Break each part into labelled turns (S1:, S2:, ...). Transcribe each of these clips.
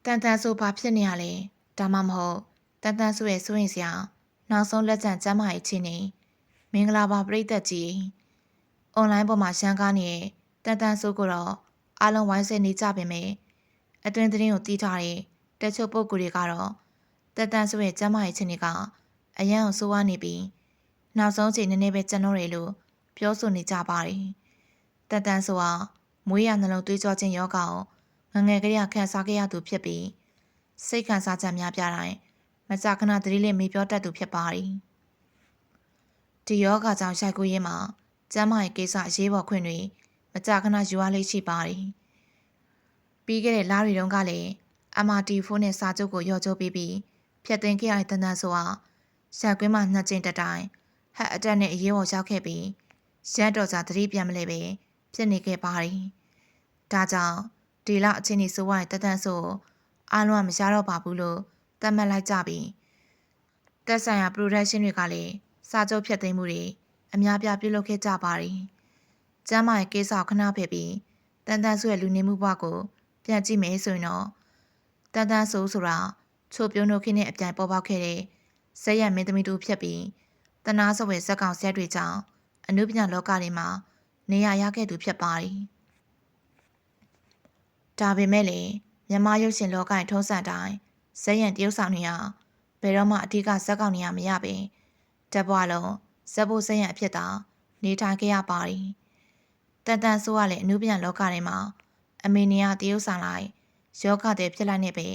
S1: တန်တန်ဆိုဘာဖြစ်နေရလဲဒါမှမဟုတ်တန်တန်ဆိုရဲ့စိုးရင်စရာနောက်ဆုံးလက်ကျန်ကျမ်းမာရေးချင်းနေမင်္ဂလာပါပရိသတ်ကြီးအွန်လိုင်းပေါ်မှာရှမ်းကားနေတဲ့တန်တန်ဆိုကိုတော့အားလုံးဝိုင်းဆဲနေကြပေမဲ့အတွင်းသတင်းကိုတီးထားတဲ့တချို့ပုဂ္ဂိုလ်တွေကတော့တန်တန်ဆိုရဲ့ကျမ်းမာရေးချင်းတွေကအရန်ကိုဆိုးဝါးနေပြီးနောက်ဆုံးချိန်နည်းနည်းပဲကျန်တော့တယ်လို့ပြောဆိုနေကြပါတယ်တန်တန်ဆိုဟာမွေးရနှလုံးသွေးကြောခြင်းယောဂကိုငယ်ကလေးခံစားခဲ့ရသူဖြစ်ပြီးစိတ်ခံစားချက်များပြတိုင်းမကြာခဏသတိလစ်မေ့ပြောတတ်သူဖြစ်ပါတယ်ဒီယောဂကြောင့်ရှိုက်ကူးရေးမှာကျမ်းမာရေးကိစ္စအရေးပေါ်ခွင့်တွေမကြာခဏယူရလိမ့်ရှိပါတယ်ပြီးခဲ့တဲ့လတွေတုန်းကလည်း MRT4 နဲ့စာချုပ်ကိုရော့ချိုးပြီးဖျက်သိမ်းခဲ့ရတဲ့တန်တန်ဆိုဟာရှိုက်ကွင်းမှာ2ကြိမ်တက်တိုင်းဟက်အတက်နဲ့အရေးပေါ်ရောက်ခဲ့ပြီးရက်တော်ကြာသတိပြန်မလဲပဲဖြစ်နေခဲ့ပါတယ်ဒါကြောင့်ဒီလအချင်းကြီးဆိုးဝါးတဲ့တန်ဆိုအားလုံးမရတော့ပါဘူးလို့သတ်မှတ်လိုက်ကြပြီးတက်ဆိုင်ရာ production တွေကလည်းစာချုပ်ဖြတ်သိမ်းမှုတွေအများပြပြုလုပ်ခဲ့ကြပါတယ်။ကျမ်းမာရေးကိစ္စခဏဖယ်ပြီးတန်တန်ဆိုရဲ့လူနေမှုဘဝကိုပြန်ကြည့်မယ်ဆိုရင်တော့တန်တန်ဆိုတာချိုပြုံးတို့ခင်းနဲ့အပြိုင်ပေါ်ပေါက်ခဲ့တဲ့ဇက်ရမင်းသမီးတို့ဖြစ်ပြီးတနာစဝဲဇက်ကောင်ဆက်တွေကြောင့်အနုပညာလောကတွေမှာနေရာရခဲ့သူဖြစ်ပါတယ်။ဒါပေမဲ့လည်းမြန်မာရုပ်ရှင်လောကရဲ့ထုံးစံတိုင်းဇက်ရံတရုပ်ဆောင်တွေဟာဘယ်တော့မှအထူးကဇက်ကောင်နေရမရပင်တပွားလုံးဇက်ဖို့ဇက်ရံအဖြစ်သာနေထိုင်ခဲ့ရပါတယ်တန်တန်ဆိုကလည်းအနုပညာလောကထဲမှာအမေနေရတရုပ်ဆောင်လိုက်ယောဂတဲ့ဖြစ်လိုက်နေပဲ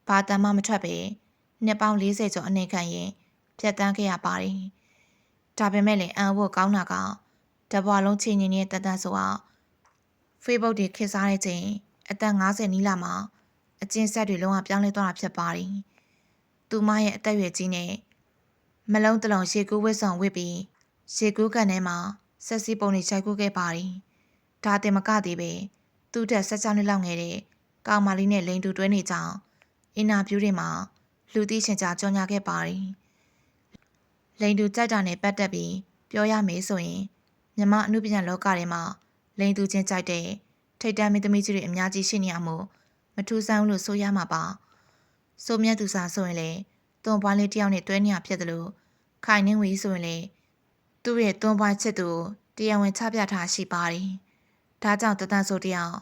S1: ဘာတမ်းမှမထွက်ပဲနှစ်ပေါင်း40ကျော်အနေခံရင်ဖြတ်တန်းခဲ့ရပါတယ်ဒါပေမဲ့လည်းအံ့ဖို့ကောင်းတာကတပွားလုံးချင်းချင်းနဲ့တန်တန်ဆိုဟာ Facebook တွေခေတ်စားတဲ့ချိန်အသက်50နီးလာမှာအကျဉ်းဆက်တွေလုံးဝပြောင်းလဲသွားတာဖြစ်ပါတယ်။သူမရဲ့အသက်အရွယ်ကြီးနဲ့မလုံးတလုံးရေကူးဝစ်ဆောင်ဝစ်ပြီးရေကူးကန်ထဲမှာဆက်စီပုံတွေခြိုက်ကူးခဲ့ပါတယ်။ဒါတင်မကသေးပဲသူ့ထက်16နှစ်လောက်ငယ်တဲ့ကောင်မလေးနဲ့လိန်တူတွဲနေကြောင်းအင်တာဗျူးတွေမှာလူသိရှင်ကြားကြော်ညာခဲ့ပါတယ်။လိန်တူကြိုက်တာနဲ့ပတ်သက်ပြီးပြောရမယ်ဆိုရင်မြန်မာအမှုပညာလောကထဲမှာလိန်တူချင်းကြိုက်တဲ့ထိတ်တန့်မင်းသမီးကြီးတွေအများကြီးရှိနေရမို့မထူးဆန်းဘူးလို့ဆိုရမှာပါဆိုမြတ်သူစာဆိုရင်လေသွန်ပွားလေးတယောက်နဲ့တွဲနေရဖြစ်တယ်လို့ခိုင်နှင်းဝီဆိုရင်လေသူ့ရဲ့သွန်ပွားချစ်သူတရားဝင်ချပြထားရှိပါတယ်ဒါကြောင့်တတန်ဆိုတယောက်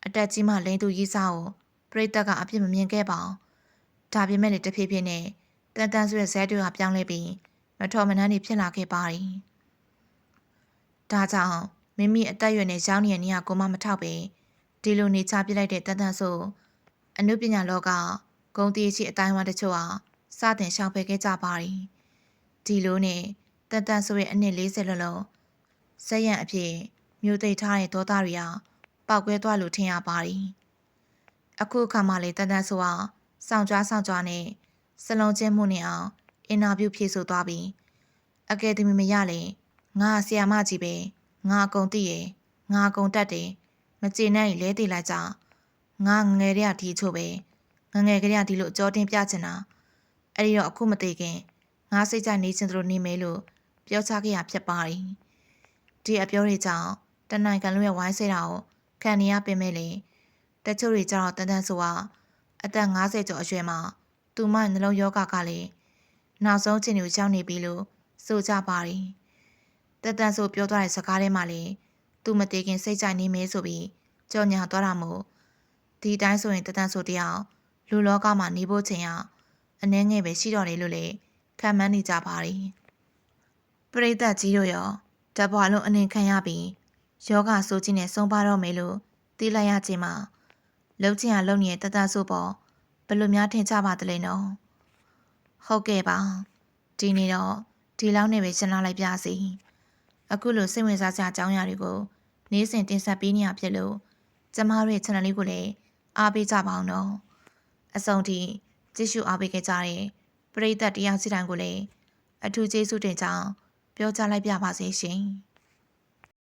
S1: အတက်ကြီးမှလိန်သူရေးစားကိုပြိတ္တကအပြစ်မမြင်ခဲ့ပါဒါပေမဲ့လည်းတဖြည်းဖြည်းနဲ့တန်တန်ဆိုရဲ့ဇဲတွေကပြောင်းလဲပြီးမထော်မနှမ်းတွေဖြစ်လာခဲ့ပါတယ်ဒါကြောင့်မိမိအသက်အရွယ်နဲ့ရောင်းနေတဲ့နေရာကိုမှမထောက်ပဲဒီလိုနေချပြလိုက်တဲ့တန်တန်ဆိုအနုပညာလောကဂုံတီးရှိအတိုင်းအဝန်းတချို့ဟာစတင်ရှောင်ဖယ်ခဲ့ကြပါတယ်ဒီလိုနဲ့တန်တန်ဆိုရဲ့အနှစ်40လောလောဇက်ရံအဖြစ်မျိုးသိပ်ထားတဲ့ဒေါသတွေဟာပောက်ကွဲသွားလို့ထင်ရပါတယ်အခုအခါမှလေတန်တန်ဆိုဟာစောင့်ကြွားနဲ့စလုံးချင်းမှုနဲ့အောင်အင်တာဗျူးဖြေဆိုသွားပြီးအကယ်ဒမီမရလေငါဆရာမကြီးပဲငါအကုန်သိရငါအကုန်တတ်တယ်မကျေနပ်ရင်လဲတည်လိုက်ကြငါငယ်ရဒီချို့ပဲငယ်ကလေးကဒီလိုအကြောတင်ပြချင်တာအဲ့ဒီတော့အခုမသေးခင်ငါစိတ်ကြနေချင်သလိုနေမယ်လို့ပြောချခဲ့ရဖြစ်ပါတယ်ဒီအပြောတွေကြောင့်တနိုင်ငံလုံးရဲ့ဝိုင်းဆဲတာကိုခံနေရပင်မဲ့လေတချို့တွေကြတော့တန်တန်ဆိုကအသက်50ကျော်အရွယ်မှာသူမနှလုံးယောဂကလည်းနောက်ဆုံးချိန်ကိုရောက်နေပြီလို့ဆိုကြပါတယ်တန်တန်ဆိုပြောသွားတဲ့စကားထဲမှာလေသူမသေးခင်စိတ်ကြိုက်နေမယ်ဆိုပြီးကြော်ညာသွားတာမို့ဒီတိုင်းဆိုရင်တန်ဆိုတယောက်လူလောကမှာနေဖို့ချိန်ကအနှဲငယ်ပဲရှိတော့တယ်လို့လည်းခံမှန်းနေကြပါတယ်ပရိသတ်ကြီးတို့ရောတပွားလုံးအနေခံရပြီးယောဂဆိုးကြီးနဲ့ဆုံးပါတော့မယ်လို့သိလိုက်ရခြင်းမှာလှုပ်ချင်ရလှုပ်နေတဲ့တန်ဆိုပေါ်ဘယ်လိုများထင်ကြပါသလဲနော်ဟုတ်ကဲ့ပါဒီနေ့တော့ဒီလောက်နဲ့ပဲရှင်းလာလိုက်ပြစီအခုလိုစိတ်ဝင်စားစရာအကြောင်းအရာတွေကိုနေ့စဉ်တင်ဆက်ပေးနေရဖြစ်လို့ကျမတို့ရဲ့ channel လေးကိုလည်းအားပေးကြပါအောင်နော်အဆုံးထိကြည့်ရှုအားပေးခဲ့ကြတဲ့ပရိသတ်တရားစီတိုင်းကိုလည်းအထူးကျေးဇူးတင်ကြောင်းပြောကြားလိုက်ပြပါစေရှင်